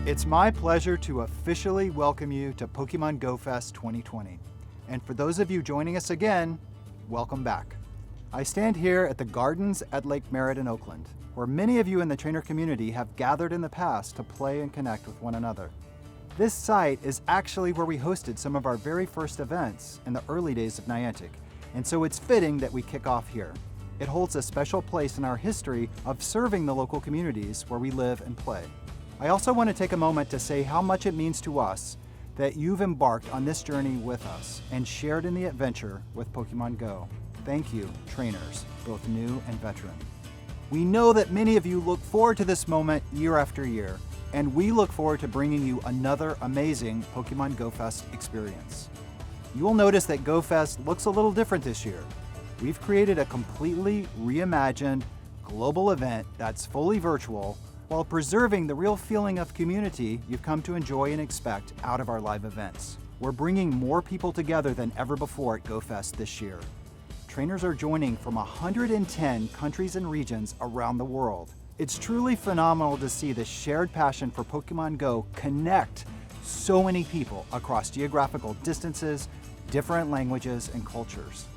It's my pleasure to officially welcome you to Pokemon Go Fest 2020. And for those of you joining us again, welcome back. I stand here at the Gardens at Lake Merritt in Oakland, where many of you in the trainer community have gathered in the past to play and connect with one another. This site is actually where we hosted some of our very first events in the early days of Niantic, and so it's fitting that we kick off here. It holds a special place in our history of serving the local communities where we live and play. I also want to take a moment to say how much it means to us that you've embarked on this journey with us and shared in the adventure with Pokemon Go. Thank you, trainers, both new and veteran. We know that many of you look forward to this moment year after year, and we look forward to bringing you another amazing Pokemon Go Fest experience. You will notice that Go Fest looks a little different this year. We've created a completely reimagined global event that's fully virtual while preserving the real feeling of community you've come to enjoy and expect out of our live events. We're bringing more people together than ever before at Go Fest this year. Trainers are joining from 110 countries and regions around the world. It's truly phenomenal to see the shared passion for Pokemon Go connect so many people across geographical distances, different languages, and cultures.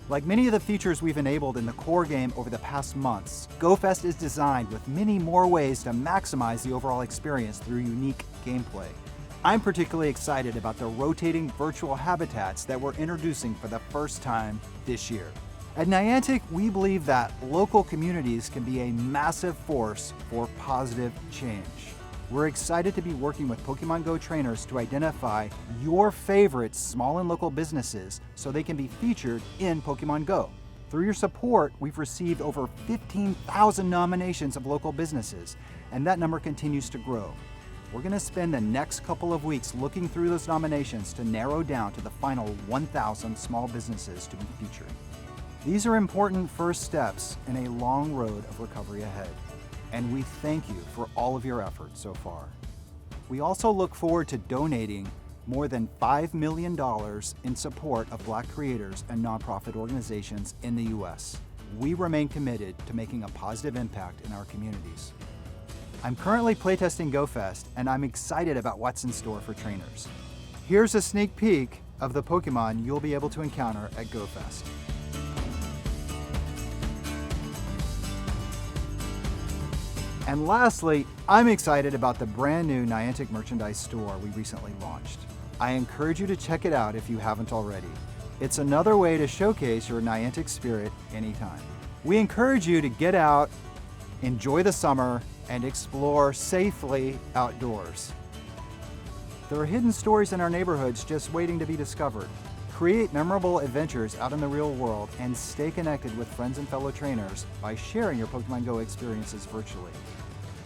Like many of the features we've enabled in the core game over the past months, Go Fest is designed with many more ways to maximize the overall experience through unique gameplay. I'm particularly excited about the rotating virtual habitats that we're introducing for the first time this year. At Niantic, we believe that local communities can be a massive force for positive change. We're excited to be working with Pokemon Go trainers to identify your favorite small and local businesses so they can be featured in Pokemon Go. Through your support, we've received over 15,000 nominations of local businesses, and that number continues to grow. We're going to spend the next couple of weeks looking through those nominations to narrow down to the final 1,000 small businesses to be featured. These are important first steps in a long road of recovery ahead. And we thank you for all of your efforts so far. We also look forward to donating more than $5 million in support of Black creators and nonprofit organizations in the US. We remain committed to making a positive impact in our communities. I'm currently playtesting Go Fest, and I'm excited about what's in store for trainers. Here's a sneak peek of the Pokemon you'll be able to encounter at Go Fest. And lastly, I'm excited about the brand new Niantic merchandise store we recently launched. I encourage you to check it out if you haven't already. It's another way to showcase your Niantic spirit anytime. We encourage you to get out, enjoy the summer, and explore safely outdoors. There are hidden stories in our neighborhoods just waiting to be discovered. Create memorable adventures out in the real world and stay connected with friends and fellow trainers by sharing your Pokemon Go experiences virtually.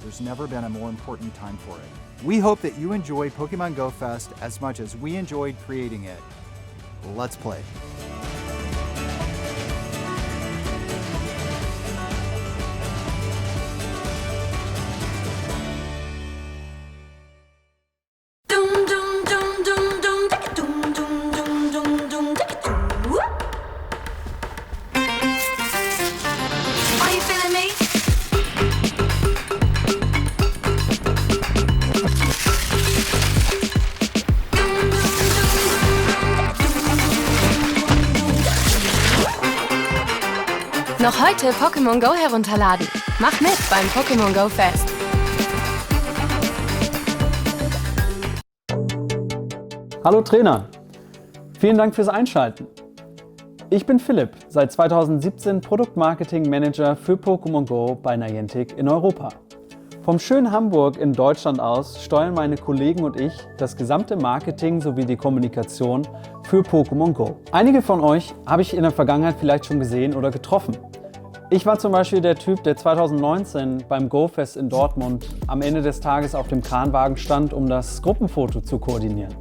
There's never been a more important time for it. We hope that you enjoy Pokemon Go Fest as much as we enjoyed creating it. Let's play. Noch heute Pokémon Go herunterladen. Mach mit beim Pokémon Go Fest. Hallo Trainer, vielen Dank fürs Einschalten. Ich bin Philipp, seit 2017 Produktmarketing Manager für Pokémon Go bei Niantic in Europa. Vom schönen Hamburg in Deutschland aus steuern meine Kollegen und ich das gesamte Marketing sowie die Kommunikation für Pokémon Go. Einige von euch habe ich in der Vergangenheit vielleicht schon gesehen oder getroffen. Ich war zum Beispiel der Typ, der 2019 beim Go-Fest in Dortmund am Ende des Tages auf dem Kranwagen stand, um das Gruppenfoto zu koordinieren.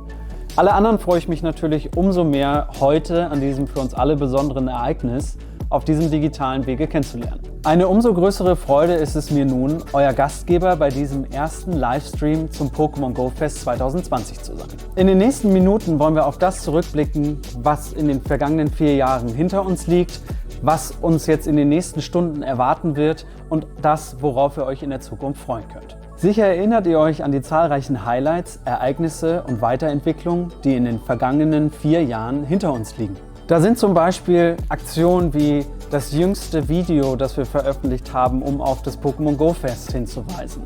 Alle anderen freue ich mich natürlich umso mehr, heute an diesem für uns alle besonderen Ereignis auf diesem digitalen Wege kennenzulernen. Eine umso größere Freude ist es mir nun, euer Gastgeber bei diesem ersten Livestream zum Pokémon Go Fest 2020 zu sein. In den nächsten Minuten wollen wir auf das zurückblicken, was in den vergangenen 4 Jahren hinter uns liegt, was uns jetzt in den nächsten Stunden erwarten wird und das, worauf ihr euch in der Zukunft freuen könnt. Sicher erinnert ihr euch an die zahlreichen Highlights, Ereignisse und Weiterentwicklungen, die in den vergangenen 4 Jahren hinter uns liegen. Da sind zum Beispiel Aktionen wie das jüngste Video, das wir veröffentlicht haben, um auf das Pokémon Go Fest hinzuweisen.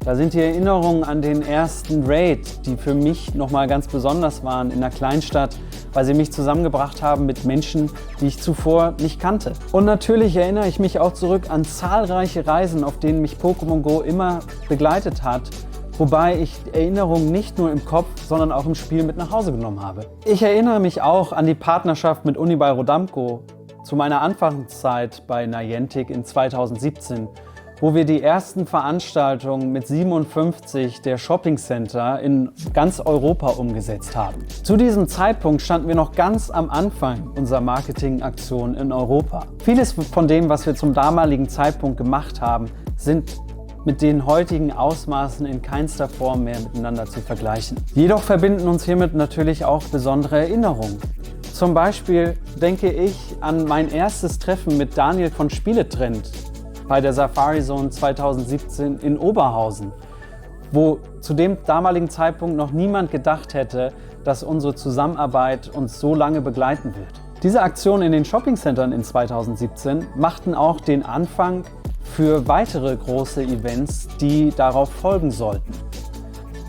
Da sind die Erinnerungen an den ersten Raid, die für mich nochmal ganz besonders waren in einer Kleinstadt, weil sie mich zusammengebracht haben mit Menschen, die ich zuvor nicht kannte. Und natürlich erinnere ich mich auch zurück an zahlreiche Reisen, auf denen mich Pokémon Go immer begleitet hat, wobei ich Erinnerungen nicht nur im Kopf, sondern auch im Spiel mit nach Hause genommen habe. Ich erinnere mich auch an die Partnerschaft mit Unibail Rodamco zu meiner Anfangszeit bei Niantic in 2017, wo wir die ersten Veranstaltungen mit 57 der Shopping Center in ganz Europa umgesetzt haben. Zu diesem Zeitpunkt standen wir noch ganz am Anfang unserer Marketingaktion in Europa. Vieles von dem, was wir zum damaligen Zeitpunkt gemacht haben, sind mit den heutigen Ausmaßen in keinster Form mehr miteinander zu vergleichen. Jedoch verbinden uns hiermit natürlich auch besondere Erinnerungen. Zum Beispiel denke ich an mein erstes Treffen mit Daniel von Spieletrend bei der Safari Zone 2017 in Oberhausen, wo zu dem damaligen Zeitpunkt noch niemand gedacht hätte, dass unsere Zusammenarbeit uns so lange begleiten wird. Diese Aktionen in den Shoppingcentern in 2017 machten auch den Anfang für weitere große Events, die darauf folgen sollten.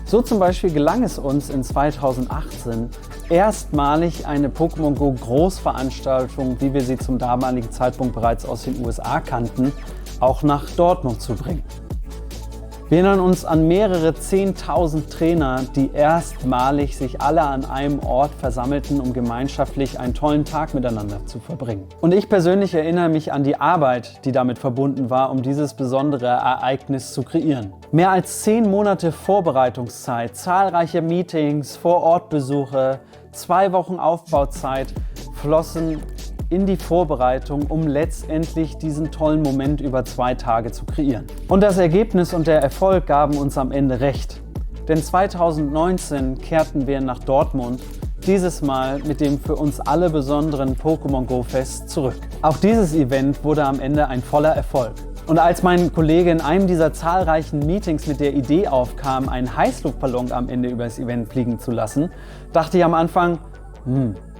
So zum Beispiel gelang es uns in 2018 erstmalig eine Pokémon Go Großveranstaltung, wie wir sie zum damaligen Zeitpunkt bereits aus den USA kannten, auch nach Dortmund zu bringen. Wir erinnern uns an mehrere 10.000 Trainer, die erstmalig sich alle an einem Ort versammelten, um gemeinschaftlich einen tollen Tag miteinander zu verbringen. Und ich persönlich erinnere mich an die Arbeit, die damit verbunden war, um dieses besondere Ereignis zu kreieren. Mehr als 10 Monate Vorbereitungszeit, zahlreiche Meetings, Vor-Ort-Besuche, 2 Wochen Aufbauzeit flossen in die Vorbereitung, um letztendlich diesen tollen Moment über 2 Tage zu kreieren. Und das Ergebnis und der Erfolg gaben uns am Ende recht. Denn 2019 kehrten wir nach Dortmund, dieses Mal mit dem für uns alle besonderen Pokémon Go Fest zurück. Auch dieses Event wurde am Ende ein voller Erfolg. Und als mein Kollege in einem dieser zahlreichen Meetings mit der Idee aufkam, einen Heißluftballon am Ende über das Event fliegen zu lassen, dachte ich am Anfang,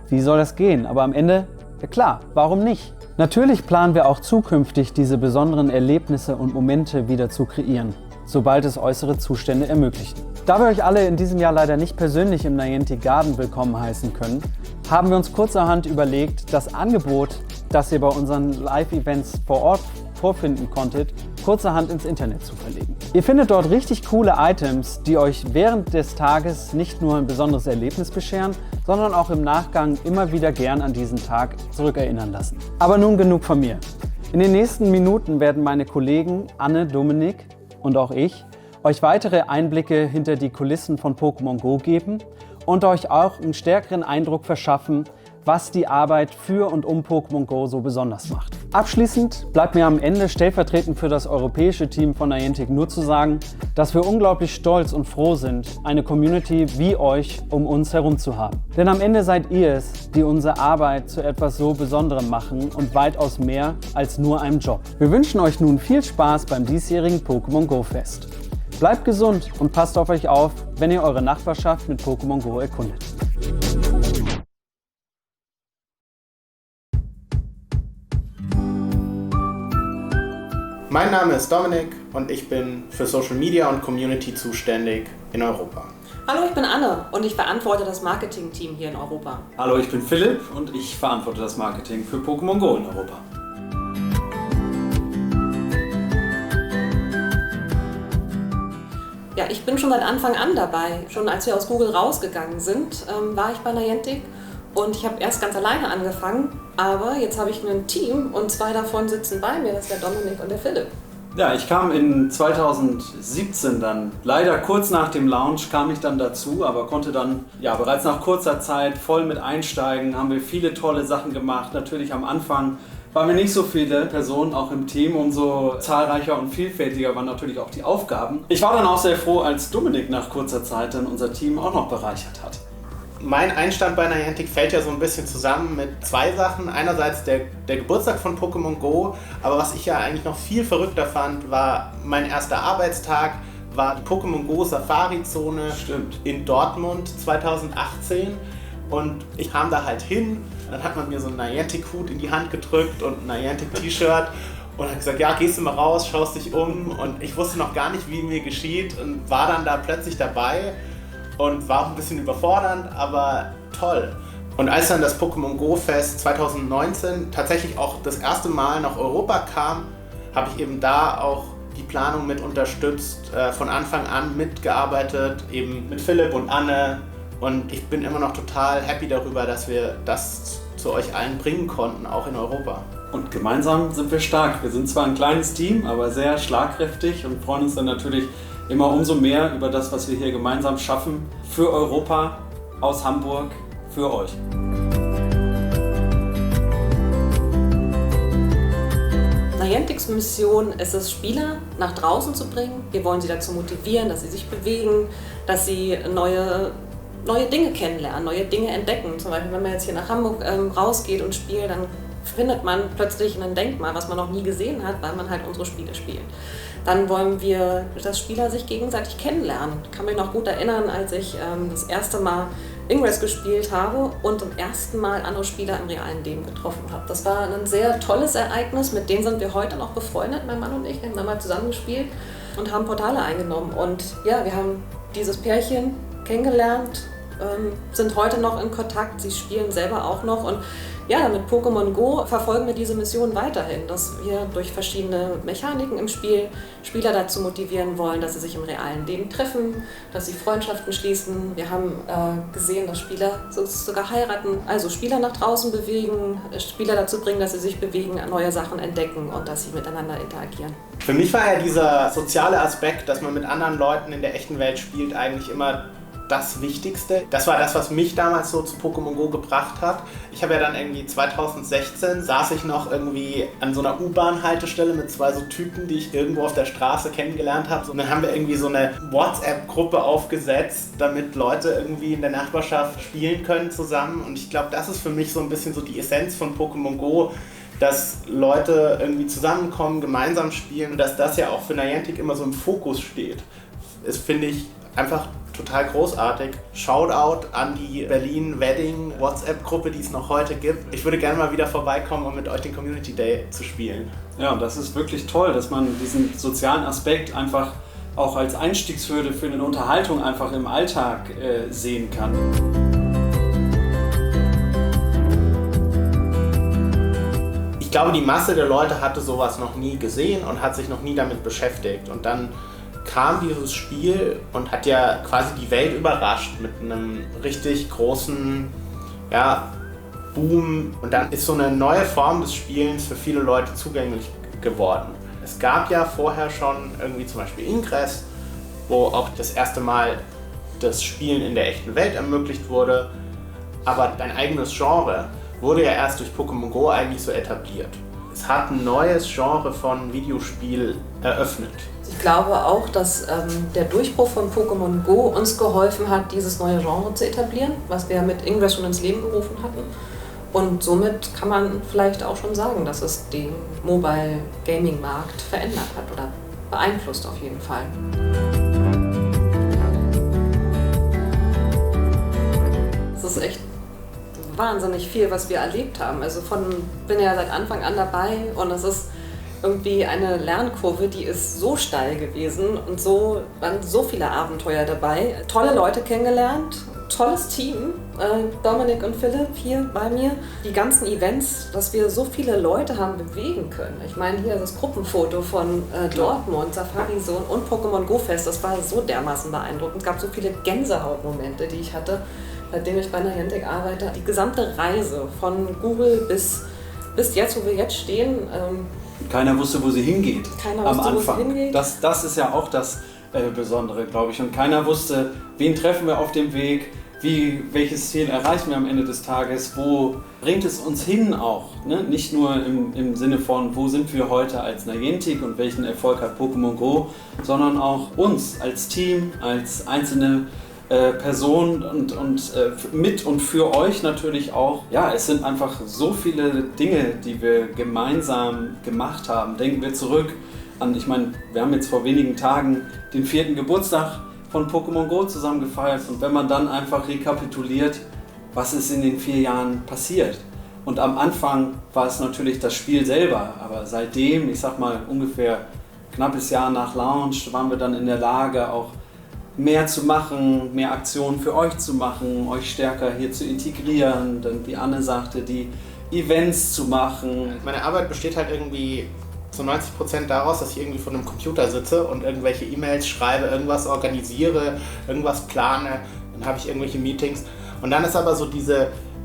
wie soll das gehen? Aber am Ende, ja klar, warum nicht? Natürlich planen wir auch zukünftig, diese besonderen Erlebnisse und Momente wieder zu kreieren, sobald es äußere Zustände ermöglichen. Da wir euch alle in diesem Jahr leider nicht persönlich im Niantic Garden willkommen heißen können, haben wir uns kurzerhand überlegt, das Angebot, das ihr bei unseren Live-Events vor Ort vorfinden konntet, kurzerhand ins Internet zu verlegen. Ihr findet dort richtig coole Items, die euch während des Tages nicht nur ein besonderes Erlebnis bescheren, sondern auch im Nachgang immer wieder gern an diesen Tag zurückerinnern lassen. Aber nun genug von mir. In den nächsten Minuten werden meine Kollegen Anne, Dominik und auch ich euch weitere Einblicke hinter die Kulissen von Pokémon Go geben und euch auch einen stärkeren Eindruck verschaffen, was die Arbeit für und um Pokémon Go so besonders macht. Abschließend bleibt mir am Ende stellvertretend für das europäische Team von Niantic nur zu sagen, dass wir unglaublich stolz und froh sind, eine Community wie euch um uns herum zu haben. Denn am Ende seid ihr es, die unsere Arbeit zu etwas so Besonderem machen und weitaus mehr als nur einem Job. Wir wünschen euch nun viel Spaß beim diesjährigen Pokémon Go Fest. Bleibt gesund und passt auf euch auf, wenn ihr eure Nachbarschaft mit Pokémon Go erkundet. Mein Name ist Dominik und ich bin für Social Media und Community zuständig in Europa. Hallo, ich bin Anne und ich verantworte das Marketing-Team hier in Europa. Hallo, ich bin Philipp und ich verantworte das Marketing für Pokémon Go in Europa. Ja, ich bin schon seit Anfang an dabei. Schon als wir aus Google rausgegangen sind, war ich bei Niantic und ich habe erst ganz alleine angefangen, aber jetzt habe ich ein Team und 2 davon sitzen bei mir, das ist der Dominik und der Philipp. Ja, ich kam in 2017 dann, leider kurz nach dem Launch kam ich dann dazu, aber konnte dann bereits nach kurzer Zeit voll mit einsteigen, haben wir viele tolle Sachen gemacht. Natürlich am Anfang waren wir nicht so viele Personen auch im Team, umso zahlreicher und vielfältiger waren natürlich auch die Aufgaben. Ich war dann auch sehr froh, als Dominik nach kurzer Zeit dann unser Team auch noch bereichert hat. Mein Einstand bei Niantic fällt ja so ein bisschen zusammen mit 2 Sachen. Einerseits der Geburtstag von Pokémon Go, aber was ich ja eigentlich noch viel verrückter fand, war mein erster Arbeitstag war die Pokémon Go Safari-Zone in Dortmund 2018 und ich kam da halt hin, dann hat man mir so einen Niantic-Hut in die Hand gedrückt und ein Niantic-T-Shirt und hat gesagt, ja, gehst du mal raus, schaust dich um und ich wusste noch gar nicht, wie mir geschieht und war dann da plötzlich dabei und war auch ein bisschen überfordernd, aber toll. Und als dann das Pokémon Go Fest 2019 tatsächlich auch das erste Mal nach Europa kam, habe ich eben da auch die Planung mit unterstützt, von Anfang an mitgearbeitet, eben mit Philipp und Anne. Und ich bin immer noch total happy darüber, dass wir das zu euch allen bringen konnten, auch in Europa. Und gemeinsam sind wir stark. Wir sind zwar ein kleines Team, aber sehr schlagkräftig und freuen uns dann natürlich immer umso mehr über das, was wir hier gemeinsam schaffen. Für Europa, aus Hamburg, für euch. Niantics Mission ist es, Spieler nach draußen zu bringen. Wir wollen sie dazu motivieren, dass sie sich bewegen, dass sie neue Dinge kennenlernen, neue Dinge entdecken. Zum Beispiel, wenn man jetzt hier nach Hamburg rausgeht und spielt, dann findet man plötzlich ein Denkmal, was man noch nie gesehen hat, weil man halt unsere Spiele spielt. Dann wollen wir, dass Spieler sich gegenseitig kennenlernen. Ich kann mich noch gut erinnern, als ich das erste Mal Ingress gespielt habe und zum ersten Mal andere Spieler im realen Leben getroffen habe. Das war ein sehr tolles Ereignis, mit denen sind wir heute noch befreundet, mein Mann und ich. Wir haben damals zusammen gespielt und haben Portale eingenommen. Und ja, wir haben dieses Pärchen kennengelernt, sind heute noch in Kontakt, sie spielen selber auch noch. Und ja, mit Pokémon Go verfolgen wir diese Mission weiterhin, dass wir durch verschiedene Mechaniken im Spiel Spieler dazu motivieren wollen, dass sie sich im realen Leben treffen, dass sie Freundschaften schließen. Wir haben gesehen, dass Spieler sogar heiraten, also Spieler nach draußen bewegen, Spieler dazu bringen, dass sie sich bewegen, neue Sachen entdecken und dass sie miteinander interagieren. Für mich war ja dieser soziale Aspekt, dass man mit anderen Leuten in der echten Welt spielt, eigentlich immer das Wichtigste. Das war das, was mich damals so zu Pokémon Go gebracht hat. Ich habe ja dann irgendwie 2016 saß ich noch irgendwie an so einer U-Bahn-Haltestelle mit zwei so Typen, die ich irgendwo auf der Straße kennengelernt habe. Und dann haben wir irgendwie so eine WhatsApp-Gruppe aufgesetzt, damit Leute irgendwie in der Nachbarschaft spielen können zusammen. Und ich glaube, das ist für mich so ein bisschen so die Essenz von Pokémon Go, dass Leute irgendwie zusammenkommen, gemeinsam spielen und dass das ja auch für Niantic immer so im Fokus steht. Das finde ich einfach total großartig. Shoutout an die Berlin Wedding WhatsApp-Gruppe, die es noch heute gibt. Ich würde gerne mal wieder vorbeikommen, um mit euch den Community Day zu spielen. Ja, und das ist wirklich toll, dass man diesen sozialen Aspekt einfach auch als Einstiegshürde für eine Unterhaltung einfach im Alltag sehen kann. Ich glaube, die Masse der Leute hatte sowas noch nie gesehen und hat sich noch nie damit beschäftigt. Und dann kam dieses Spiel und hat ja quasi die Welt überrascht mit einem richtig großen Boom. Und dann ist so eine neue Form des Spielens für viele Leute zugänglich geworden. Es gab ja vorher schon irgendwie zum Beispiel Ingress, wo auch das erste Mal das Spielen in der echten Welt ermöglicht wurde. Aber dein eigenes Genre wurde ja erst durch Pokémon Go eigentlich so etabliert. Es hat ein neues Genre von Videospiel eröffnet. Ich glaube auch, dass der Durchbruch von Pokémon Go uns geholfen hat, dieses neue Genre zu etablieren, was wir mit Ingress schon ins Leben gerufen hatten. Und somit kann man vielleicht auch schon sagen, dass es den Mobile Gaming Markt verändert hat oder beeinflusst auf jeden Fall. Es ist echt wahnsinnig viel, was wir erlebt haben. Also bin ja seit Anfang an dabei und es ist irgendwie eine Lernkurve, die ist so steil gewesen und waren so viele Abenteuer dabei. Tolle Leute kennengelernt, tolles Team, Dominik und Philipp hier bei mir. Die ganzen Events, dass wir so viele Leute haben bewegen können. Ich meine, hier das Gruppenfoto von Dortmund, Safari Zone und Pokémon Go Fest, das war so dermaßen beeindruckend. Es gab so viele Gänsehautmomente, die ich hatte, seitdem ich bei Niantic arbeite. Die gesamte Reise von Google bis jetzt, wo wir jetzt stehen. Keiner wusste, wo sie hingeht. Keiner wusste, am Anfang. Wo sie hingeht. Das ist ja auch das Besondere, glaube ich. Und keiner wusste, wen treffen wir auf dem Weg, welches Ziel erreichen wir am Ende des Tages, wo bringt es uns hin auch. Ne? Nicht nur im Sinne von, wo sind wir heute als Niantic und welchen Erfolg hat Pokémon Go, sondern auch uns als Team, als einzelne Person und mit und für euch natürlich auch. Ja, es sind einfach so viele Dinge, die wir gemeinsam gemacht haben. Denken wir zurück an, ich meine, wir haben jetzt vor wenigen Tagen den 4. Geburtstag von Pokémon Go zusammen gefeiert und wenn man dann einfach rekapituliert, was ist in den 4 Jahren passiert. Und am Anfang war es natürlich das Spiel selber, aber seitdem, ich sag mal ungefähr knappes Jahr nach Launch, waren wir dann in der Lage, auch mehr zu machen, mehr Aktionen für euch zu machen, euch stärker hier zu integrieren, dann wie Anne sagte, die Events zu machen. Meine Arbeit besteht halt irgendwie zu 90% daraus, dass ich irgendwie vor einem Computer sitze und irgendwelche E-Mails schreibe, irgendwas organisiere, irgendwas plane, dann habe ich irgendwelche Meetings und dann ist aber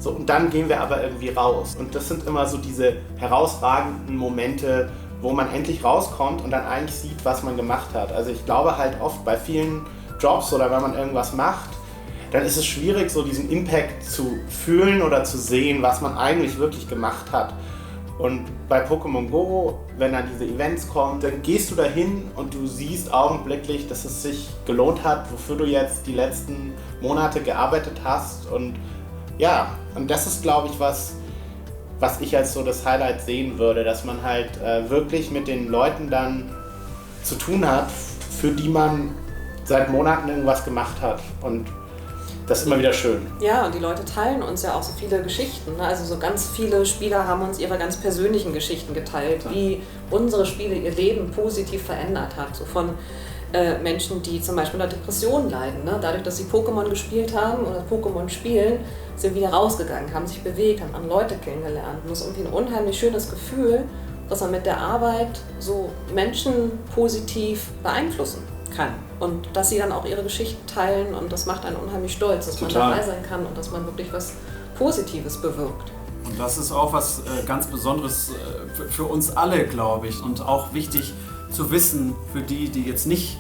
und dann gehen wir aber irgendwie raus und das sind immer so diese herausragenden Momente, wo man endlich rauskommt und dann eigentlich sieht, was man gemacht hat. Also ich glaube halt oft bei vielen Jobs oder wenn man irgendwas macht, dann ist es schwierig, so diesen Impact zu fühlen oder zu sehen, was man eigentlich wirklich gemacht hat. Und bei Pokémon Go, wenn dann diese Events kommen, dann gehst du dahin und du siehst augenblicklich, dass es sich gelohnt hat, wofür du jetzt die letzten Monate gearbeitet hast. Und ja, und das ist, glaube ich, was ich als so das Highlight sehen würde, dass man halt wirklich mit den Leuten dann zu tun hat, für die man seit Monaten irgendwas gemacht hat. Und das ist immer wieder schön. Ja, und die Leute teilen uns ja auch so viele Geschichten. Also so ganz viele Spieler haben uns ihre ganz persönlichen Geschichten geteilt, wie unsere Spiele ihr Leben positiv verändert hat. So von Menschen, die zum Beispiel unter Depressionen leiden. Ne? Dadurch, dass sie Pokémon gespielt haben oder Pokémon spielen, sind wieder rausgegangen, haben sich bewegt, haben andere Leute kennengelernt. Und das ist irgendwie ein unheimlich schönes Gefühl, dass man mit der Arbeit so Menschen positiv beeinflussen kann. Und dass sie dann auch ihre Geschichten teilen und das macht einen unheimlich stolz, dass man dabei sein kann und dass man wirklich was Positives bewirkt. Und das ist auch was ganz Besonderes für uns alle, glaube ich. Und auch wichtig zu wissen für die jetzt nicht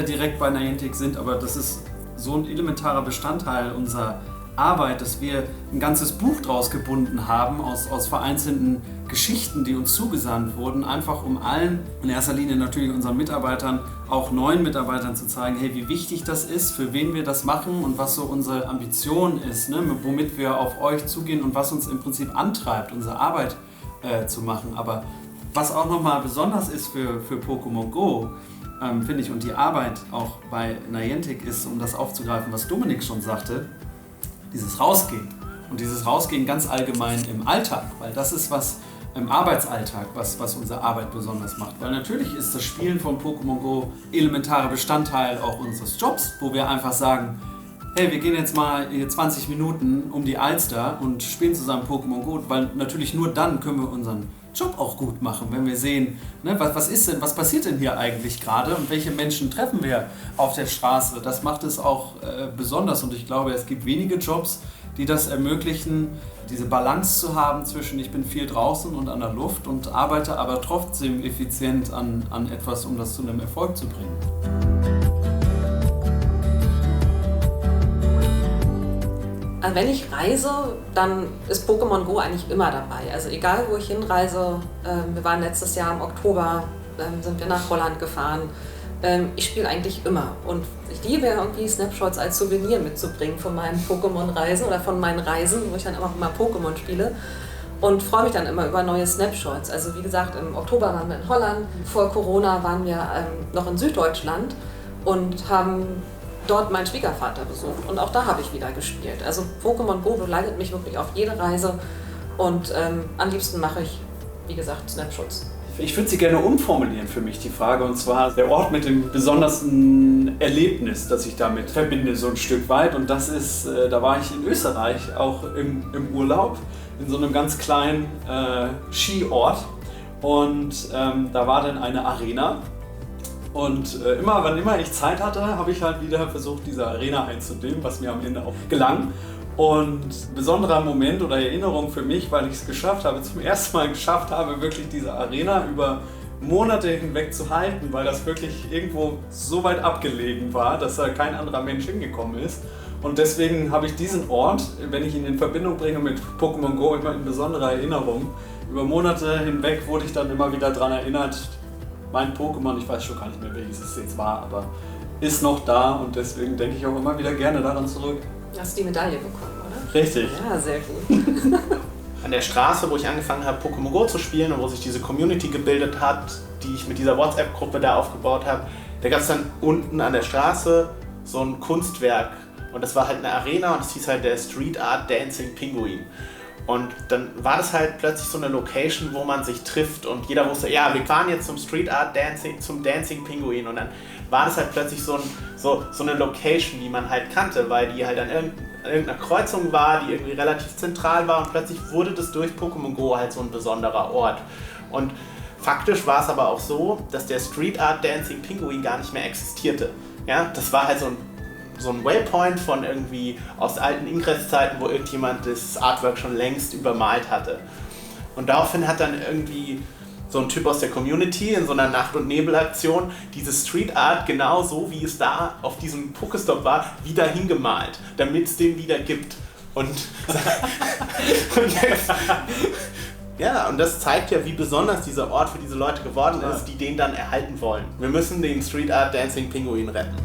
direkt bei Niantic sind, aber das ist so ein elementarer Bestandteil unserer Arbeit, dass wir ein ganzes Buch draus gebunden haben aus vereinzelten Geschichten, die uns zugesandt wurden, einfach um allen, in erster Linie natürlich unseren Mitarbeitern, auch neuen Mitarbeitern zu zeigen, hey, wie wichtig das ist, für wen wir das machen und was so unsere Ambition ist, ne, womit wir auf euch zugehen und was uns im Prinzip antreibt, unsere Arbeit zu machen. Aber was auch nochmal besonders ist für Pokémon Go, finde ich, und die Arbeit auch bei Niantic ist, um das aufzugreifen, was Dominik schon sagte, dieses Rausgehen. Und dieses Rausgehen ganz allgemein im Alltag, weil das ist was im Arbeitsalltag, was unsere Arbeit besonders macht. Weil natürlich ist das Spielen von Pokémon Go elementarer Bestandteil auch unseres Jobs, wo wir einfach sagen, hey, wir gehen jetzt mal hier 20 Minuten um die Alster und spielen zusammen Pokémon Go, weil natürlich nur dann können wir unseren Job auch gut machen, wenn wir sehen, ne, was passiert denn hier eigentlich gerade und welche Menschen treffen wir auf der Straße. Das macht es auch besonders und ich glaube, es gibt wenige Jobs, die das ermöglichen, diese Balance zu haben zwischen ich bin viel draußen und an der Luft und arbeite aber trotzdem effizient an etwas, um das zu einem Erfolg zu bringen. Also wenn ich reise, dann ist Pokémon Go eigentlich immer dabei. Also egal, wo ich hinreise, wir waren letztes Jahr im Oktober, sind wir nach Holland gefahren. Ich spiele eigentlich immer und ich liebe irgendwie Snapshots als Souvenir mitzubringen von meinen Pokémon-Reisen oder von meinen Reisen, wo ich dann auch immer Pokémon spiele und freue mich dann immer über neue Snapshots. Also wie gesagt, im Oktober waren wir in Holland, vor Corona waren wir noch in Süddeutschland und haben dort meinen Schwiegervater besucht und auch da habe ich wieder gespielt. Also Pokémon Go begleitet mich wirklich auf jede Reise und am liebsten mache ich, wie gesagt, Snapshots. Ich würde sie gerne umformulieren für mich, die Frage, und zwar der Ort mit dem besonderen Erlebnis, das ich damit verbinde, so ein Stück weit. Und das ist, da war ich in Österreich, auch im Urlaub, in so einem ganz kleinen Skiort. Und da war dann eine Arena. Und wann immer ich Zeit hatte, habe ich halt wieder versucht, diese Arena einzunehmen, was mir am Ende auch gelang. Und ein besonderer Moment oder Erinnerung für mich, weil ich es zum ersten Mal geschafft habe, wirklich diese Arena über Monate hinweg zu halten, weil das wirklich irgendwo so weit abgelegen war, dass da kein anderer Mensch hingekommen ist. Und deswegen habe ich diesen Ort, wenn ich ihn in Verbindung bringe mit Pokémon Go, immer in besonderer Erinnerung. Über Monate hinweg wurde ich dann immer wieder daran erinnert, mein Pokémon, ich weiß schon gar nicht mehr, welches es jetzt war, aber ist noch da und deswegen denke ich auch immer wieder gerne daran zurück. Hast du die Medaille bekommen, oder? Richtig. Ja, sehr gut. an der Straße, wo ich angefangen habe, Pokémon Go zu spielen und wo sich diese Community gebildet hat, die ich mit dieser WhatsApp-Gruppe da aufgebaut habe, da gab es dann unten an der Straße so ein Kunstwerk. Und das war halt eine Arena und das hieß halt der Street Art Dancing Pinguin. Und dann war das halt plötzlich so eine Location, wo man sich trifft und jeder wusste, ja, wir fahren jetzt zum Street Art Dancing, zum Dancing Pinguin. Und dann war das halt plötzlich so eine Location, die man halt kannte, weil die halt an irgendeiner Kreuzung war, die irgendwie relativ zentral war und plötzlich wurde das durch Pokémon Go halt so ein besonderer Ort. Und faktisch war es aber auch so, dass der Street Art Dancing Pinguin gar nicht mehr existierte. Ja, das war halt so ein Waypoint von irgendwie aus alten Ingress-Zeiten, wo irgendjemand das Artwork schon längst übermalt hatte. Und daraufhin hat dann irgendwie so ein Typ aus der Community in so einer Nacht- und Nebel-Aktion dieses Street Art genau so, wie es da auf diesem Pokestop war, wieder hingemalt, damit es den wieder gibt. Und ja, und das zeigt ja, wie besonders dieser Ort für diese Leute geworden ist, die den dann erhalten wollen. Wir müssen den Street Art Dancing Pinguin retten.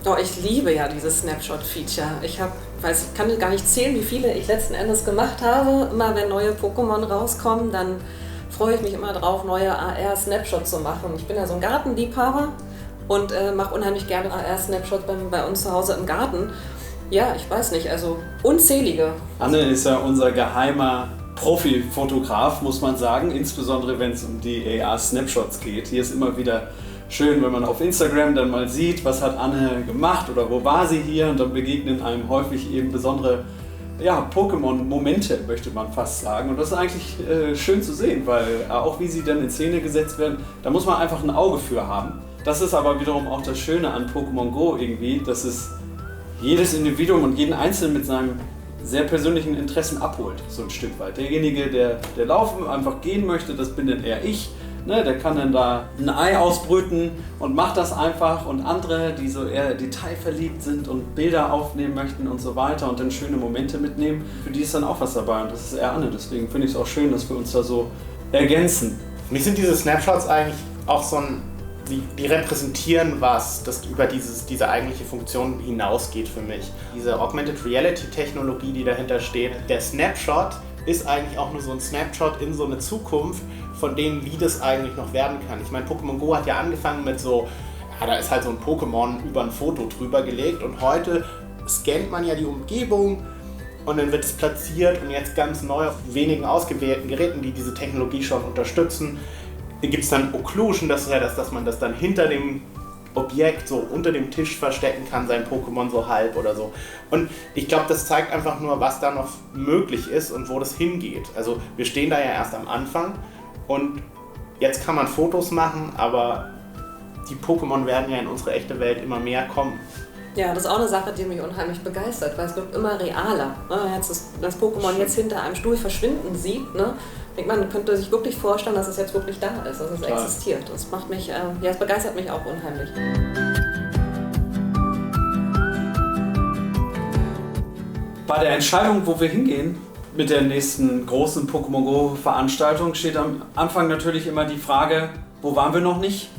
Oh, ich liebe ja dieses Snapshot-Feature. Ich kann gar nicht zählen, wie viele ich letzten Endes gemacht habe. Immer wenn neue Pokémon rauskommen, dann freue ich mich immer drauf, neue AR-Snapshots zu machen. Ich bin ja so ein Gartenliebhaber und mache unheimlich gerne AR-Snapshots bei uns zu Hause im Garten. Ja, ich weiß nicht, also unzählige. Anne ist ja unser geheimer Profi-Fotograf, muss man sagen, insbesondere wenn es um die AR-Snapshots geht. Hier ist immer wieder schön, wenn man auf Instagram dann mal sieht, was hat Anne gemacht oder wo war sie hier, und dann begegnen einem häufig eben besondere Pokémon-Momente, möchte man fast sagen. Und das ist eigentlich schön zu sehen, weil auch wie sie dann in Szene gesetzt werden, da muss man einfach ein Auge für haben. Das ist aber wiederum auch das Schöne an Pokémon Go irgendwie, dass es jedes Individuum und jeden Einzelnen mit seinem sehr persönlichen Interessen abholt, so ein Stück weit. Derjenige, der laufen einfach gehen möchte, das bin dann eher ich. Ne, der kann dann da ein Ei ausbrüten und macht das einfach, und andere, die so eher detailverliebt sind und Bilder aufnehmen möchten und so weiter und dann schöne Momente mitnehmen, für die ist dann auch was dabei, und das ist eher Anne. Deswegen finde ich es auch schön, dass wir uns da so ergänzen. Für mich sind diese Snapshots eigentlich auch so die repräsentieren was, das über diese eigentliche Funktion hinausgeht für mich. Diese Augmented Reality Technologie, die dahinter steht, der Snapshot ist eigentlich auch nur so ein Snapshot in so eine Zukunft, von dem, wie das eigentlich noch werden kann. Ich meine, Pokémon Go hat ja angefangen mit da ist halt so ein Pokémon über ein Foto drüber gelegt, und heute scannt man ja die Umgebung und dann wird es platziert, und jetzt ganz neu auf wenigen ausgewählten Geräten, die diese Technologie schon unterstützen, gibt es dann Occlusion, das ist ja dass man das dann hinter dem Objekt so unter dem Tisch verstecken kann, sein Pokémon so halb oder so. Und ich glaube, das zeigt einfach nur, was da noch möglich ist und wo das hingeht. Also wir stehen da ja erst am Anfang, und jetzt kann man Fotos machen, aber die Pokémon werden ja in unsere echte Welt immer mehr kommen. Ja, das ist auch eine Sache, die mich unheimlich begeistert, weil es wird immer realer. Jetzt das Pokémon jetzt hinter einem Stuhl verschwinden sieht, ne? Man könnte sich wirklich vorstellen, dass es jetzt wirklich da ist, dass es existiert. Das macht mich, es begeistert mich auch unheimlich. Bei der Entscheidung, wo wir hingehen mit der nächsten großen Pokémon Go Veranstaltung, steht am Anfang natürlich immer die Frage, wo waren wir noch nicht?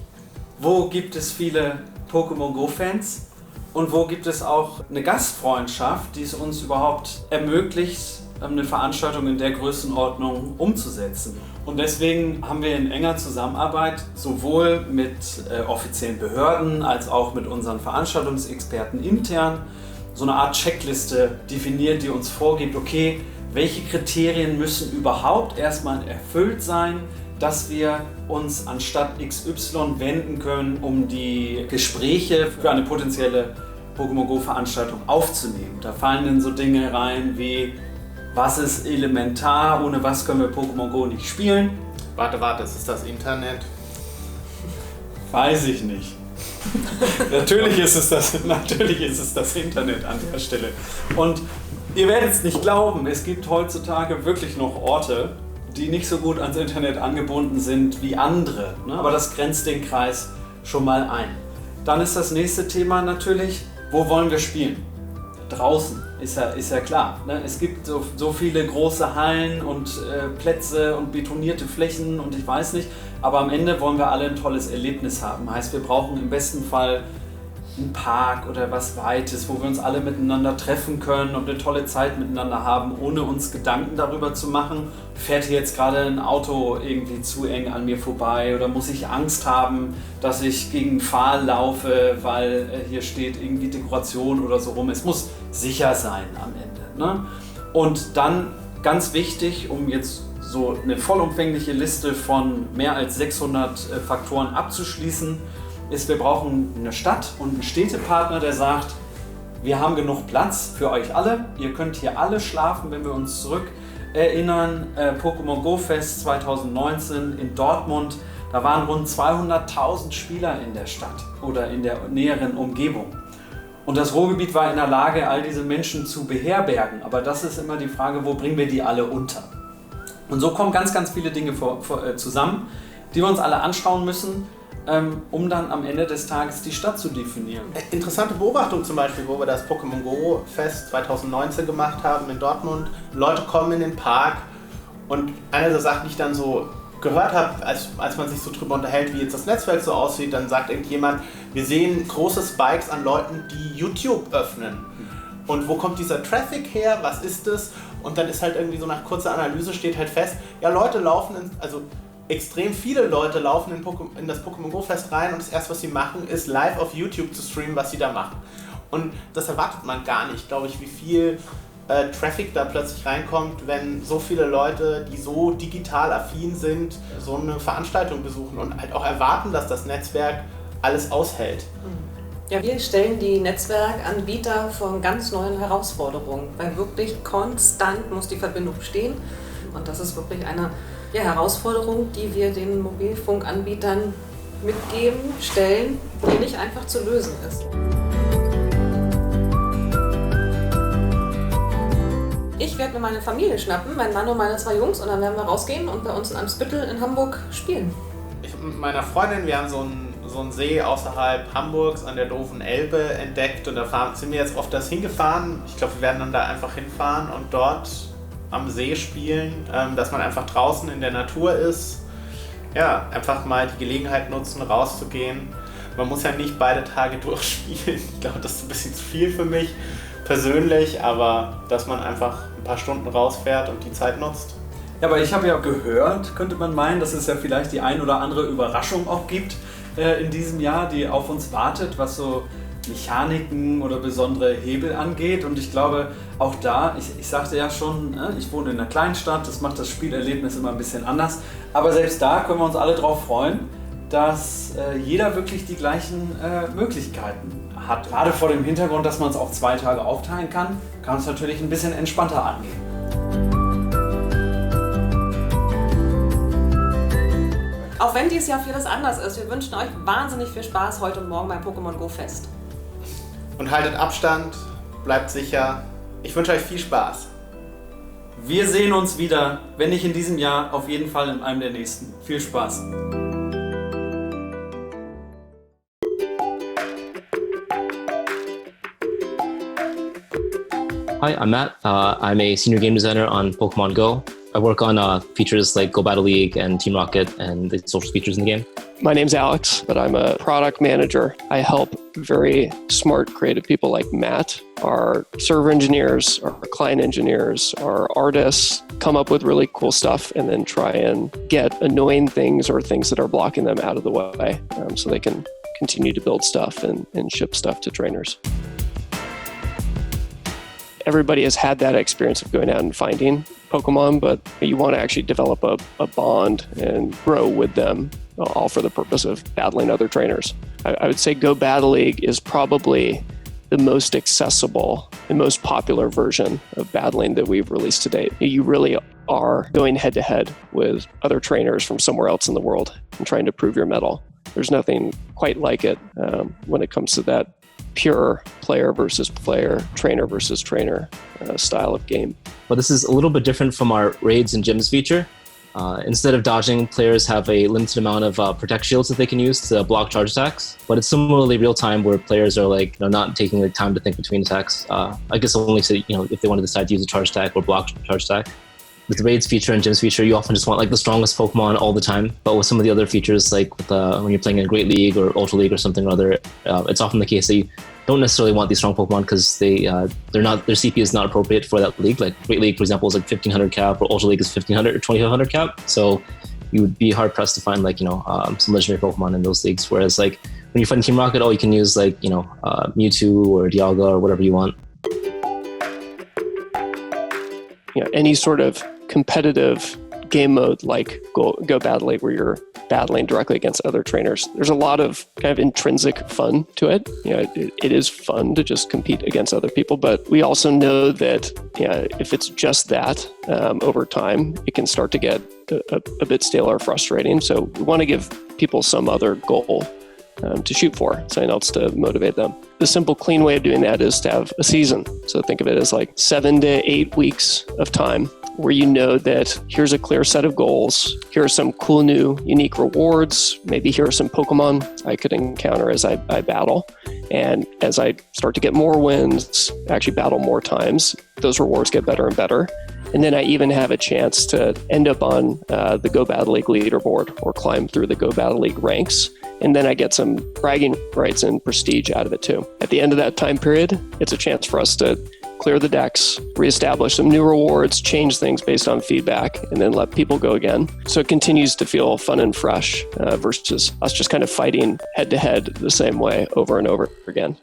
Wo gibt es viele Pokémon Go Fans? Und wo gibt es auch eine Gastfreundschaft, die es uns überhaupt ermöglicht, eine Veranstaltung in der Größenordnung umzusetzen? Und deswegen haben wir in enger Zusammenarbeit sowohl mit offiziellen Behörden als auch mit unseren Veranstaltungsexperten intern so eine Art Checkliste definiert, die uns vorgibt, okay, welche Kriterien müssen überhaupt erstmal erfüllt sein, dass wir uns an Stadt XY wenden können, um die Gespräche für eine potenzielle Pokémon Go Veranstaltung aufzunehmen. Da fallen dann so Dinge rein wie, was ist elementar, ohne was können wir Pokémon Go nicht spielen? Warte, ist das Internet? Weiß ich nicht. Natürlich ist es das Internet an der Stelle. Und ihr werdet es nicht glauben, es gibt heutzutage wirklich noch Orte, die nicht so gut ans Internet angebunden sind wie andere. Ne? Aber das grenzt den Kreis schon mal ein. Dann ist das nächste Thema natürlich, wo wollen wir spielen? Draußen, ist ja klar. Ne? Es gibt so viele große Hallen und Plätze und betonierte Flächen und ich weiß nicht. Aber am Ende wollen wir alle ein tolles Erlebnis haben. Heißt, wir brauchen im besten Fall ein Park oder was Weites, wo wir uns alle miteinander treffen können und eine tolle Zeit miteinander haben, ohne uns Gedanken darüber zu machen, fährt hier jetzt gerade ein Auto irgendwie zu eng an mir vorbei oder muss ich Angst haben, dass ich gegen einen Pfahl laufe, weil hier steht irgendwie Dekoration oder so rum. Es muss sicher sein am Ende, ne? Und dann ganz wichtig, um jetzt so eine vollumfängliche Liste von mehr als 600 Faktoren abzuschließen, ist, wir brauchen eine Stadt und einen Städtepartner, der sagt, wir haben genug Platz für euch alle, ihr könnt hier alle schlafen, wenn wir uns zurück erinnern. Pokémon Go Fest 2019 in Dortmund, da waren rund 200.000 Spieler in der Stadt oder in der näheren Umgebung. Und das Ruhrgebiet war in der Lage, all diese Menschen zu beherbergen, aber das ist immer die Frage, wo bringen wir die alle unter? Und so kommen ganz, ganz viele Dinge zusammen, die wir uns alle anschauen müssen, um dann am Ende des Tages die Stadt zu definieren. Interessante Beobachtung zum Beispiel, wo wir das Pokémon Go Fest 2019 gemacht haben in Dortmund. Leute kommen in den Park und eine der Sachen, die ich dann so gehört habe, als man sich so drüber unterhält, wie jetzt das Netzwerk so aussieht, dann sagt irgendjemand, wir sehen große Spikes an Leuten, die YouTube öffnen. Und wo kommt dieser Traffic her? Was ist das? Und dann ist halt irgendwie so nach kurzer Analyse steht halt fest, ja, Leute laufen, extrem viele Leute laufen in das Pokémon Go Fest rein und das erste, was sie machen, ist live auf YouTube zu streamen, was sie da machen. Und das erwartet man gar nicht, glaube ich, wie viel Traffic da plötzlich reinkommt, wenn so viele Leute, die so digital affin sind, so eine Veranstaltung besuchen und halt auch erwarten, dass das Netzwerk alles aushält. Ja, wir stellen die Netzwerkanbieter vor ganz neuen Herausforderungen, weil wirklich konstant muss die Verbindung stehen und das ist wirklich eine Herausforderung, die wir den Mobilfunkanbietern mitgeben, stellen, die nicht einfach zu lösen ist. Ich werde mir meine Familie schnappen, meinen Mann und meine 2 Jungs, und dann werden wir rausgehen und bei uns in Eimsbüttel in Hamburg spielen. Ich mit meiner Freundin, wir haben so einen See außerhalb Hamburgs an der doofen Elbe entdeckt und da sind wir jetzt oft hingefahren. Ich glaube, wir werden dann da einfach hinfahren und dort am See spielen, dass man einfach draußen in der Natur ist. Ja, einfach mal die Gelegenheit nutzen, rauszugehen. Man muss ja nicht beide Tage durchspielen. Ich glaube, das ist ein bisschen zu viel für mich persönlich, aber dass man einfach ein paar Stunden rausfährt und die Zeit nutzt. Ja, aber ich habe ja gehört, könnte man meinen, dass es ja vielleicht die ein oder andere Überraschung auch gibt in diesem Jahr, die auf uns wartet, was so Mechaniken oder besondere Hebel angeht. Und ich glaube, auch da, ich sagte ja schon, ich wohne in einer Kleinstadt, das macht das Spielerlebnis immer ein bisschen anders. Aber selbst da können wir uns alle drauf freuen, dass jeder wirklich die gleichen Möglichkeiten hat. Gerade vor dem Hintergrund, dass man es auf 2 Tage aufteilen kann, kann es natürlich ein bisschen entspannter angehen. Auch wenn dieses Jahr vieles anders ist, wir wünschen euch wahnsinnig viel Spaß heute und morgen beim Pokémon Go Fest. Und haltet Abstand, bleibt sicher. Ich wünsche euch viel Spaß. Wir sehen uns wieder, wenn nicht in diesem Jahr, auf jeden Fall in einem der nächsten. Viel Spaß! Hi, I'm Matt. I'm a senior game designer on Pokemon Go. I work on features like Go Battle League and Team Rocket and the social features in the game. My name's Alex, but I'm a product manager. I help very smart, creative people like Matt, our server engineers, our client engineers, our artists, come up with really cool stuff and then try and get annoying things or things that are blocking them out of the way so they can continue to build stuff and ship stuff to trainers. Everybody has had that experience of going out and finding Pokemon, but you want to actually develop a bond and grow with them, all for the purpose of battling other trainers. I would say Go Battle League is probably the most accessible and most popular version of battling that we've released to date. You really are going head-to-head with other trainers from somewhere else in the world and trying to prove your mettle. There's nothing quite like it when it comes to that pure player versus player, trainer versus trainer style of game. But this is a little bit different from our raids and gyms feature. Instead of dodging, players have a limited amount of protect shields that they can use to block charge attacks. But it's similarly real time where players are not taking the time to think between attacks. I guess only if they want to decide to use a charge attack or block charge attack. with the raids feature and gyms feature, you often just want like the strongest Pokemon all the time. But with some of the other features, like with, when you're playing in a Great League or Ultra League or something or other, it's often the case that you don't necessarily want these strong Pokemon because they're not, their CP is not appropriate for that league. Like Great League, for example, is like 1500 cap, or Ultra League is 1500 or 2500 cap. So you would be hard pressed to find like, some legendary Pokemon in those leagues. Whereas like when you find Team Rocket, you can use like, Mewtwo or Dialga or whatever you want. Any sort of competitive game mode like Go Battle League, where you're battling directly against other trainers, there's a lot of kind of intrinsic fun to it. It is fun to just compete against other people, but we also know that if it's just that, over time, it can start to get a bit stale or frustrating. So we want to give people some other goal to shoot for, something else to motivate them. The simple, clean way of doing that is to have a season. So think of it as like 7 to 8 weeks of time where you know that here's a clear set of goals, here are some cool new unique rewards, maybe here are some Pokemon I could encounter as I battle. And as I start to get more wins, actually battle more times, those rewards get better and better. And then I even have a chance to end up on the Go Battle League leaderboard or climb through the Go Battle League ranks. And then I get some bragging rights and prestige out of it too. At the end of that time period, it's a chance for us to clear the decks, reestablish some new rewards, change things based on feedback, and then let people go again. So it continues to feel fun and fresh versus us just kind of fighting head to head the same way over and over again.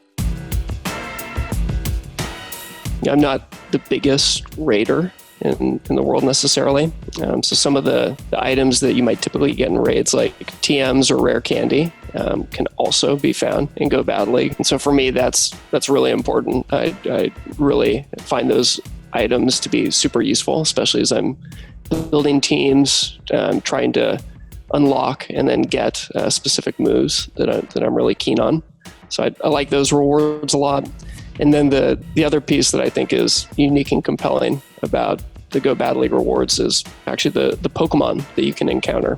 I'm not the biggest raider in the world necessarily. So some of the items that you might typically get in raids, like TMs or rare candy, can also be found in Go Battle League. And so for me, that's really important. I really find those items to be super useful, especially as I'm building teams, trying to unlock and then get specific moves that I'm really keen on. So I like those rewards a lot. And then the other piece that I think is unique and compelling about the Go Battle League rewards is actually the Pokemon that you can encounter.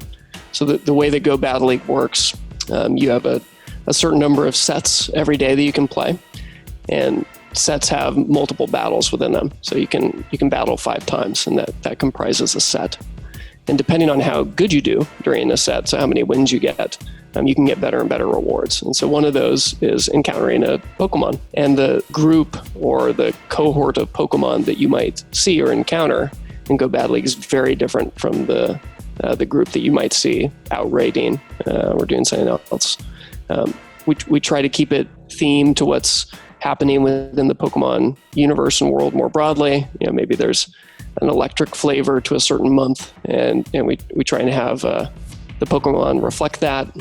So the way that Go Battle League works, you have a certain number of sets every day that you can play, and sets have multiple battles within them. So you can battle 5 times, and that comprises a set. And depending on how good you do during a set, so how many wins you get, you can get better and better rewards. And so one of those is encountering a Pokemon. And the group or the cohort of Pokemon that you might see or encounter in Go Battle League is very different from the group that you might see out raiding or doing something else. We try to keep it themed to what's happening within the Pokemon universe and world more broadly. Maybe there's an electric flavor to a certain month, and we try and have the Pokemon reflect that.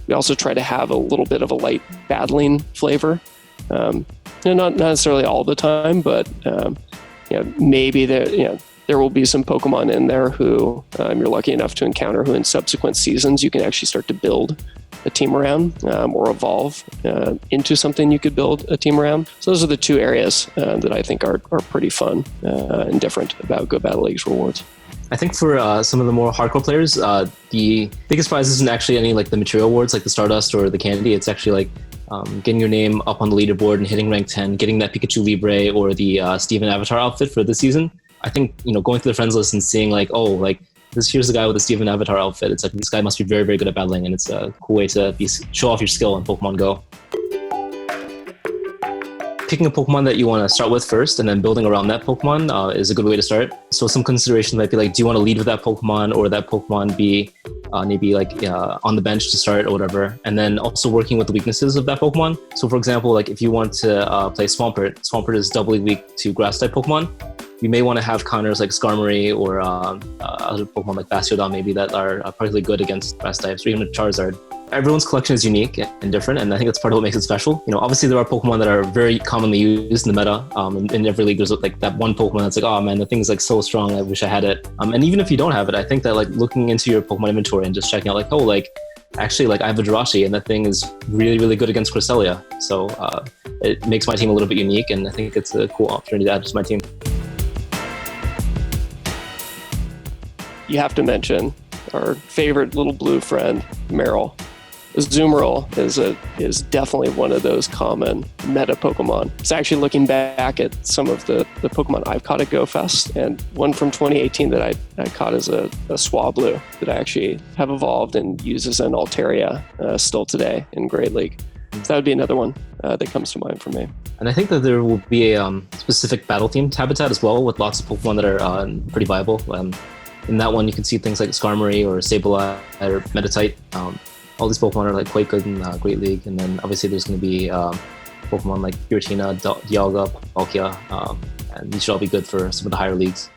We also try to have a little bit of a light battling flavor. Not necessarily all the time, but maybe there will be some Pokemon in there who you're lucky enough to encounter who in subsequent seasons you can actually start to build a team around or evolve into something you could build a team around. So those are the 2 areas that I think are pretty fun and different about Go Battle League's rewards. I think for some of the more hardcore players, the biggest prize isn't actually any like the material awards like the Stardust or the candy. It's actually like getting your name up on the leaderboard and hitting rank 10, getting that Pikachu Libre or the Steven Avatar outfit for this season. I think, going through the friends list and seeing like, here's the guy with the Steven Avatar outfit. It's like, this guy must be very, very good at battling, and it's a cool way to show off your skill in Pokemon Go. Picking a Pokemon that you want to start with first and then building around that Pokemon is a good way to start. So some considerations might be like, do you want to lead with that Pokemon, or that Pokemon be maybe like on the bench to start or whatever? And then also working with the weaknesses of that Pokemon. So for example, like if you want to play Swampert is doubly weak to grass type Pokemon. You may want to have counters like Skarmory or other Pokemon like Bastiodon maybe that are particularly good against grass types, or even Charizard. Everyone's collection is unique and different, and I think that's part of what makes it special. Obviously there are Pokemon that are very commonly used in the meta. In every league, there's like that one Pokemon that's like, oh man, the thing's like so strong, I wish I had it. And even if you don't have it, I think that like looking into your Pokemon inventory and just checking out like, actually like I have a Jirachi and that thing is really, really good against Cresselia. So it makes my team a little bit unique, and I think it's a cool opportunity to add to my team. You have to mention our favorite little blue friend, Marill. Azumarill is definitely one of those common meta Pokemon. It's actually looking back at some of the Pokemon I've caught at GoFest, and one from 2018 that I caught is a Swablu that I actually have evolved and use as an Altaria still today in Great League. So that would be another one that comes to mind for me. And I think that there will be a specific battle-themed habitat as well, with lots of Pokemon that are pretty viable. In that one, you can see things like Skarmory or Sableye or Meditite. All these Pokemon are like quite good in Great League. And then obviously there's going to be Pokemon like Giratina, Dialga, Palkia, and these should all be good for some of the higher leagues.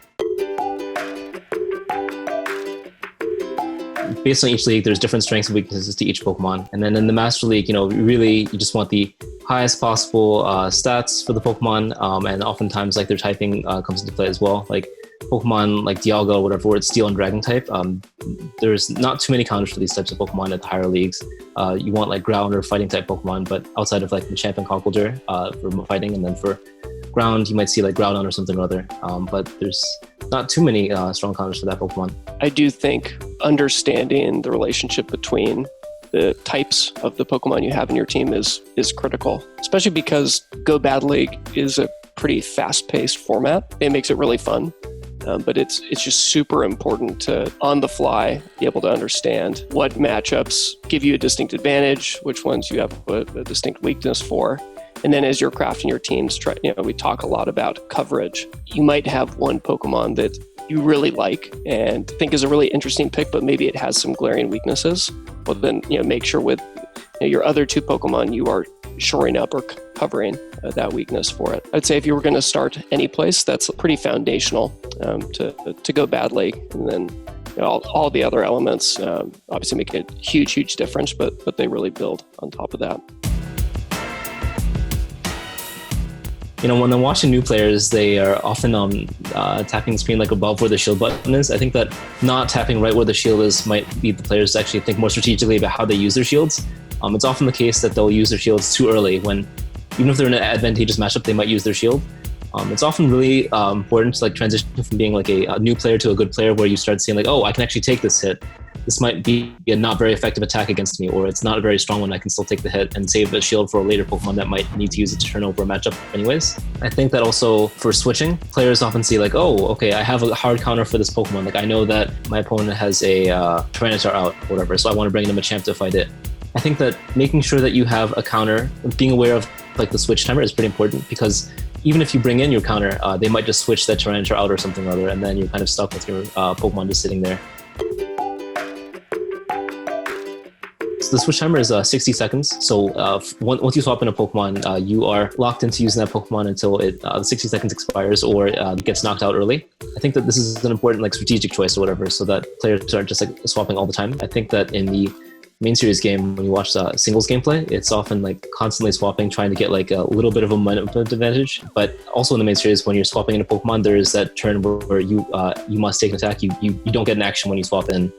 Based on each league, there's different strengths and weaknesses to each Pokemon. And then in the Master League, you just want the highest possible stats for the Pokemon, and oftentimes like their typing comes into play as well. Like Pokemon like Dialga or whatever, where it's Steel and Dragon type, there's not too many counters for these types of Pokemon at the higher leagues. You want like ground or fighting type Pokemon, but outside of like Machamp and Conkeldurr for fighting, and then for ground, you might see like Groudon or something or other. But there's not too many strong counters for that Pokemon. I do think understanding the relationship between the types of the Pokemon you have in your team is critical, especially because Go Bad League is a pretty fast-paced format. It makes it really fun, but it's just super important to, on the fly, be able to understand what matchups give you a distinct advantage, which ones you have a distinct weakness for. And then as you're crafting your teams, we talk a lot about coverage. You might have one Pokemon that you really like and think is a really interesting pick, but maybe it has some glaring weaknesses. Well, then make sure with your other two Pokemon you are shoring up or covering that weakness for it. I'd say if you were going to start any place, that's pretty foundational to Go Bad League, and then all the other elements obviously make a huge difference, but they really build on top of that. When I'm watching new players, they are often tapping the screen like above where the shield button is. I think that not tapping right where the shield is might be the players to actually think more strategically about how they use their shields. It's often the case that they'll use their shields too early when, even if they're in an advantageous matchup, they might use their shield. It's often really important to like transition from being like a new player to a good player, where you start seeing like, oh, I can actually take this hit. This might be a not very effective attack against me, or it's not a very strong one. I can still take the hit and save a shield for a later Pokemon that might need to use it to turn over a matchup anyways. I think that also for switching, players often see like, oh, okay, I have a hard counter for this Pokemon. Like I know that my opponent has a Tyranitar out or whatever, so I want to bring in a Machamp to fight it. I think that making sure that you have a counter, being aware of like the switch timer is pretty important, because even if you bring in your counter, they might just switch that Tyranitar out or something or other, and then you're kind of stuck with your Pokemon just sitting there. So the switch timer is 60 seconds. So once you swap in a Pokemon, you are locked into using that Pokemon until the 60 seconds expires or it gets knocked out early. I think that this is an important like strategic choice or whatever, so that players aren't just like swapping all the time. I think that in the main series game, when you watch singles gameplay, it's often like constantly swapping, trying to get like a little bit of a momentum advantage. But also in the main series, when you're swapping in a Pokemon, there is that turn where you must take an attack. You don't get an action when you swap in.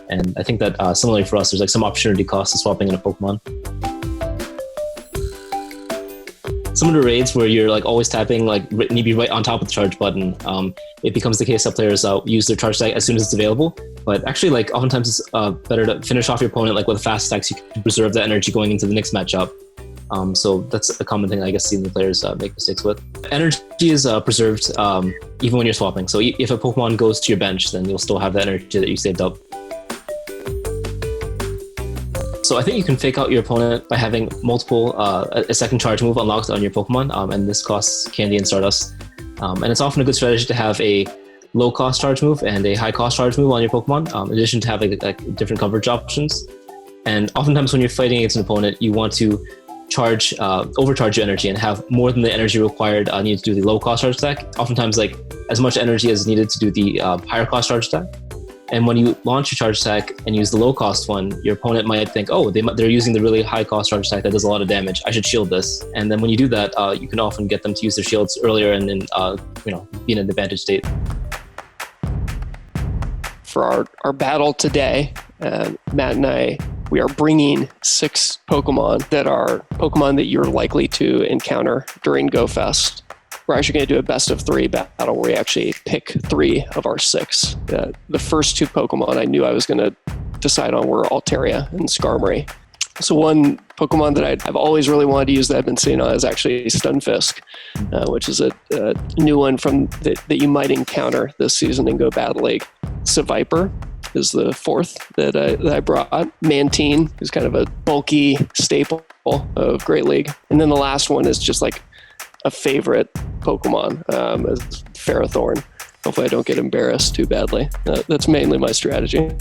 And I think that similarly for us, there's like some opportunity cost to swapping in a Pokemon. Some of the raids where you're like always tapping, like need to be right on top of the charge button, it becomes the case that players use their charge attack as soon as it's available. But actually, like oftentimes it's better to finish off your opponent like with fast attacks. You can preserve that energy going into the next matchup. So that's a common thing I guess seeing the players make mistakes with. Energy is preserved even when you're swapping. So if a Pokemon goes to your bench, then you'll still have that energy that you saved up. So I think you can fake out your opponent by having multiple, a second charge move unlocked on your Pokemon, and this costs Candy and Stardust. And it's often a good strategy to have a low-cost charge move and a high-cost charge move on your Pokemon, in addition to having like different coverage options. And oftentimes when you're fighting against an opponent, you want to overcharge your energy and have more than the energy required needed to do the low-cost charge attack. Oftentimes like as much energy as needed to do the higher-cost charge attack. And when you launch your charge attack and use the low-cost one, your opponent might think, oh, they're using the really high-cost charge attack that does a lot of damage. I should shield this. And then when you do that, you can often get them to use their shields earlier and then, be in an advantage state. For our battle today, Matt and I, we are bringing 6 Pokemon that are Pokemon that you're likely to encounter during GoFest. We're actually going to do a best of 3 battle where we actually pick 3 of our 6. The first 2 Pokemon I knew I was going to decide on were Altaria and Skarmory. So one Pokemon that I've always really wanted to use that I've been seeing on is actually Stunfisk, which is a new one that you might encounter this season in Go Battle League. Seviper is the fourth that I brought. Mantine is kind of a bulky staple of Great League. And then the last one is just like a favorite Pokemon, is Ferrothorn. Hopefully I don't get embarrassed too badly. That's mainly my strategy.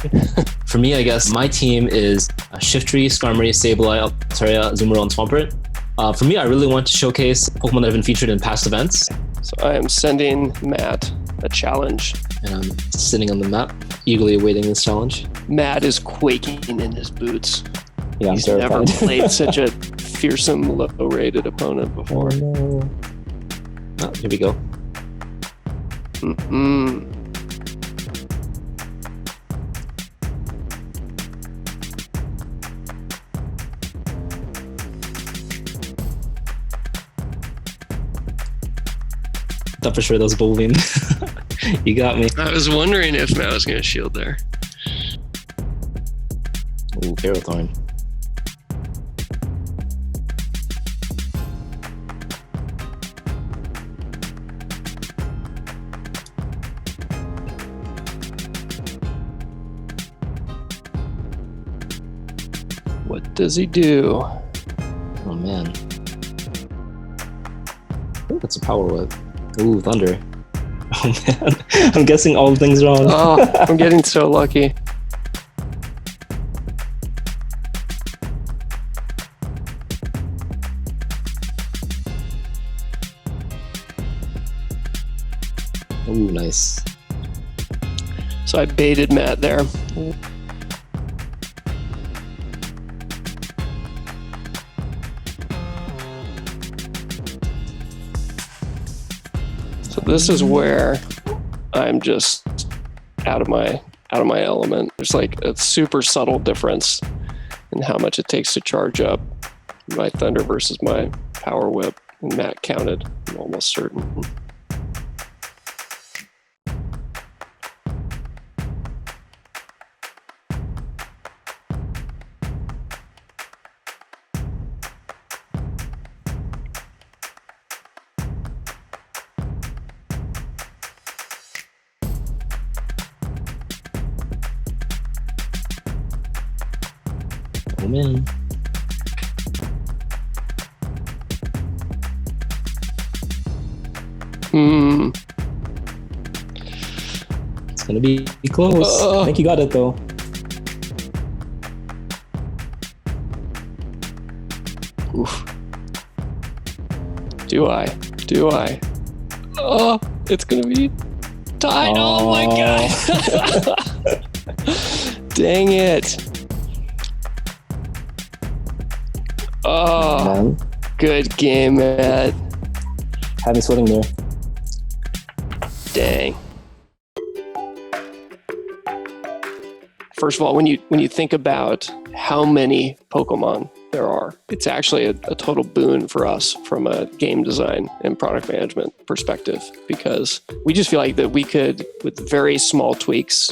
For me, I guess my team is Shiftry, Skarmory, Sableye, Altaria, Azumarill, and Swampert. For me, I really want to showcase Pokemon that have been featured in past events. So I am sending Matt a challenge. And I'm sitting on the map, eagerly awaiting this challenge. Matt is quaking in his boots. Yeah, He's never played such a fearsome, low-rated opponent before. Oh, no. Oh, here we go. Mm-mm. I thought for sure that was Bowling. You got me. I was wondering if Matt was going to shield there. Ooh, Ferrothorn. What does he do? Oh man. Ooh, that's a Power Whip. Ooh, Thunder. Oh man. I'm guessing all the things wrong. Oh, I'm getting so lucky. Ooh, nice. So I baited Matt there. So this is where I'm just out of my element. There's like a super subtle difference in how much it takes to charge up my Thunder versus my Power Whip. And Matt counted, I'm almost certain. Oh man. It's gonna be close. I think you got it though. Oof. Do I? Oh, it's gonna be tied. Oh my god. Dang it. Oh, Man. Good game, Matt. Had me sweating there. Dang. First of all, when you think about how many Pokemon there are, it's actually a total boon for us from a game design and product management perspective, because we just feel like that we could, with very small tweaks,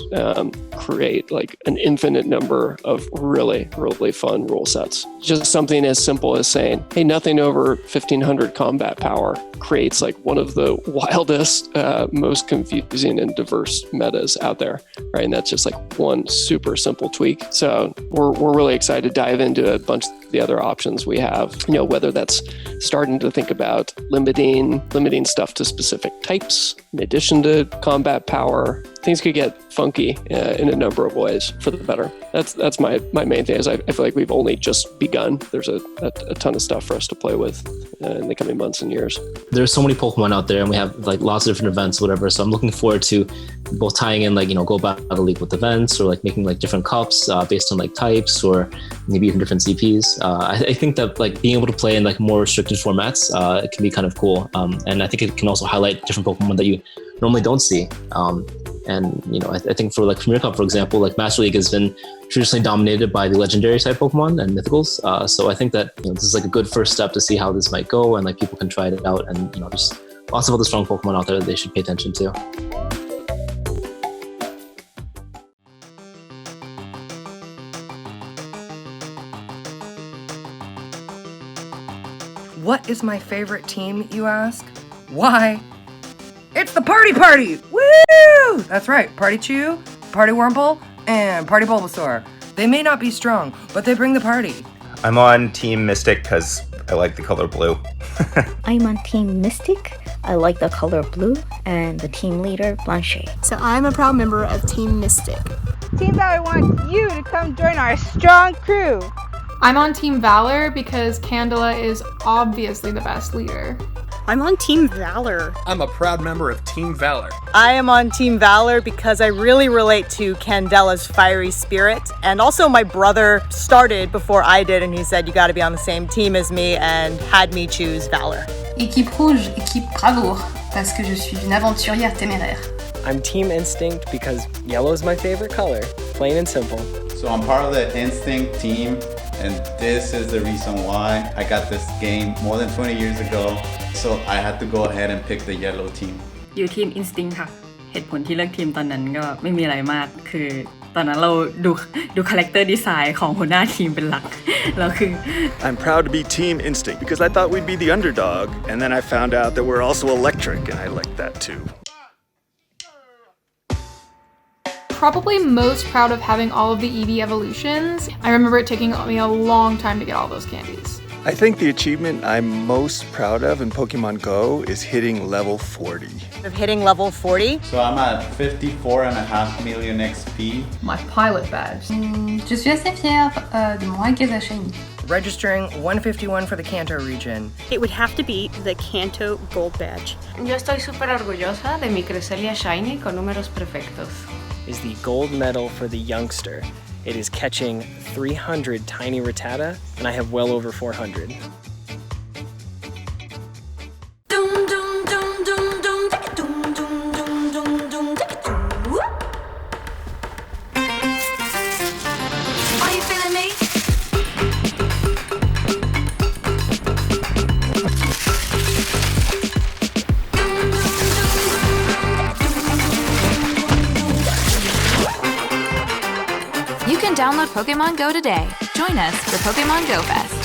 create like an infinite number of really, really fun rule sets. Just something as simple as saying, hey, nothing over 1500 combat power creates like one of the wildest, most confusing and diverse metas out there, right? And that's just like one super simple tweak. So we're really excited to dive into a bunch of the other options we have, whether that's starting to think about limiting stuff to specific types in addition to combat power. Things could get funky in a number of ways for the better. That's my main thing. Is I feel like we've only just begun. There's a ton of stuff for us to play with in the coming months and years. There's so many Pokemon out there, and we have like lots of different events, whatever. So I'm looking forward to both tying in Go Battle League with events, or like making like different cups based on like types, or maybe even different CPs. I think that like being able to play in like more restricted formats it can be kind of cool, and I think it can also highlight different Pokemon that you normally don't see. And I think for like Premier Cup, for example, like Master League has been traditionally dominated by the legendary type Pokemon and mythicals. So I think that this is like a good first step to see how this might go, and like people can try it out. And there's lots of other strong Pokemon out there that they should pay attention to. What is my favorite team, you ask? Why? It's the Party! Woo! That's right, Party Chew, Party Wurmple, and Party Bulbasaur. They may not be strong, but they bring the party. I'm on Team Mystic because I like the color blue. I'm on Team Mystic. I like the color blue and the team leader, Blanche. So I'm a proud member of Team Mystic. Team Valor wants you to come join our strong crew. I'm on Team Valor because Candela is obviously the best leader. I'm on Team Valor. I'm a proud member of Team Valor. I am on Team Valor because I really relate to Candela's fiery spirit. And also my brother started before I did and he said you gotta be on the same team as me and had me choose Valor. Équipe rouge, équipe bravoure, parce que je suis une aventurière téméraire. I'm Team Instinct because yellow is my favorite color, plain and simple. So I'm part of the Instinct team, and this is the reason why I got this game more than 20 years ago. So I had to go ahead and pick the yellow team. อยู่ทีม Instinct ค่ะ เหตุผลที่เลือกทีมตอนนั้นก็ไม่มีอะไรมาก คือตอนนั้นเราดู character design ของหัวหน้าทีมเป็นหลัก แล้วคือ I'm proud to be Team Instinct because I thought we'd be the underdog, and then I found out that we're also electric, and I liked that too. Probably most proud of having all of the Eevee evolutions. I remember it taking me a long time to get all those candies. I think the achievement I'm most proud of in Pokemon Go is hitting level 40. Of hitting level 40? So I'm at 54.5 million XP. My pilot badge. Je suis assez fière de mon Rayquaza Shiny. Registering 151 for the Kanto region. It would have to be the Kanto Gold Badge. Yo estoy súper orgullosa de mi Cresselia Shiny con números perfectos. Is the gold medal for the youngster. It is catching 300 tiny Rattata, and I have well over 400. Are you feeling me? You can download Pokemon Go today. Join us for Pokemon Go Fest.